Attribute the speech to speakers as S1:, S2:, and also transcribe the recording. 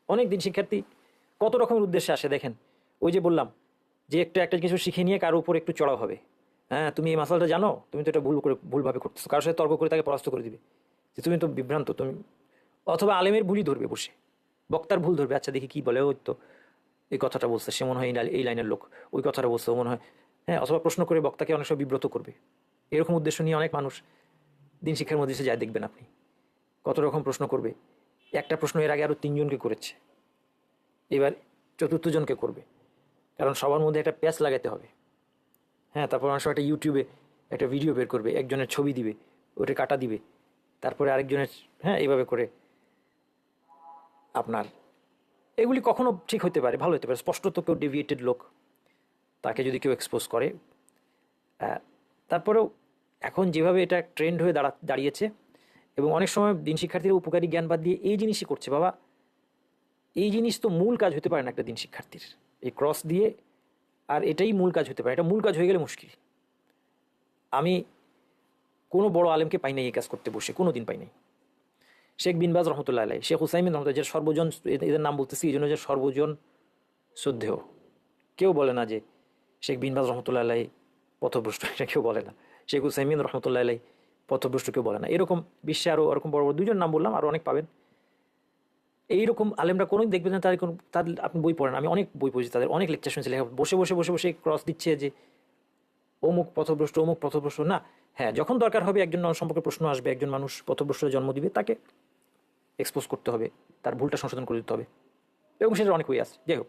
S1: অনেক দিন শিক্ষার্থী কত রকমের উদ্দেশ্যে আসে দেখেন। ওই যে বললাম যে একটা কিছু শিখে নিয়ে কারোর উপর একটু চড়াও হবে। হ্যাঁ, তুমি এই মাসালটা জানো, তুমি তো এটা ভুলভাবে করতেছো, কারোর সাথে তর্ক করে তাকে পরাস্ত করে দিবে যে তুমি তো বিভ্রান্ত তুমি। অথবা আলেমের ভুলই ধরবে বসে, বক্তার ভুল ধরবে, আচ্ছা দেখি কি বলে, ওই তো এই কথাটা বলছে, সে মনে হয় এই লাইনের লোক, ওই কথাটা বলছে ও মনে হয়। হ্যাঁ, অথবা প্রশ্ন করে বক্তাকে অনেক সময় বিব্রত করবে। এরকম উদ্দেশ্য নিয়ে অনেক মানুষ দিন শিক্ষার মধ্যে যায়, দেখবেন আপনি কত রকম প্রশ্ন করবে। একটা প্রশ্ন এর আগে আরও তিনজনকে করেছে, এবার চতুর্থ জনকে করবে, কারণ সবার মধ্যে একটা প্যাচ লাগাতে হবে। হ্যাঁ, তারপর অনেক সময় একটা ইউটিউবে একটা ভিডিও বের করবে, একজনের ছবি দিবে, ওটা কাটা দিবে, তারপরে আরেকজনের, হ্যাঁ এইভাবে করে আপনার এগুলি কখনো ঠিক হতে পারে, ভালো হতে পারে। স্পষ্টত কেউ ডেভিয়েটেড লোক, তাকে যদি কেউ এক্সপোজ করে। তারপরেও এখন যেভাবে এটা ট্রেন্ড হয়ে দাঁড়িয়েছে, এবং অনেক সময় দিন শিক্ষার্থীরা উপকারী জ্ঞান বাদ দিয়ে এই জিনিসই করছে। বাবা, এই জিনিস তো মূল কাজ হতে পারে না একটা দিন শিক্ষার্থীর, এই ক্রস দিয়ে আর এটাই মূল কাজ হতে পারে। এটা মূল কাজ হয়ে গেলে মুশকিল। আমি কোনো বড় আলেমকে পাই নাই এই কাজ করতে বসে, কোনো দিন পাই নাই। শেখ বিন বাজ রহমতুল্লাহ আলাই, শেখ হুসাইমিন রহমতুল্লাহ, যে সর্বজন, এদের নাম বলতেছি এই জন্য যে সর্বজন শ্রদ্ধেয়, কেউ বলে না যে শেখ বিন বাজ রহমতুল্লাহ আলাই পথভ্রষ্ট, এটা কেউ বলে না। শেখ হুসাইমিন রহমতুল্লাহ আলাই পথভ্রষ্ট কেউ বলে না। এরকম বিশ্বে আরও ওরকম বড় বড় দুজন নাম বললাম, আরও অনেক পাবেন। এইরকম আলেমরা কোনোদিন দেখবেন না তাদের কোনো, তাদের আপনি বই পড়েন, আমি অনেক বই পড়েছি তাদের, অনেক লেকচার শুনছি, লেখা বসে বসে বসে বসে ক্রস দিচ্ছে যে অমুক পথভ্রষ্ট না। হ্যাঁ, যখন দরকার হবে একজন মানুষ সম্পর্কে প্রশ্ন আসবে, একজন মানুষ পথভ্রষ্ট জন্ম দিবে, তাকে এক্সপোজ করতে হবে, তার ভুলটা সংশোধন করে দিতে হবে, এবং সেটা অনেক হয়ে আছে। যাই হোক,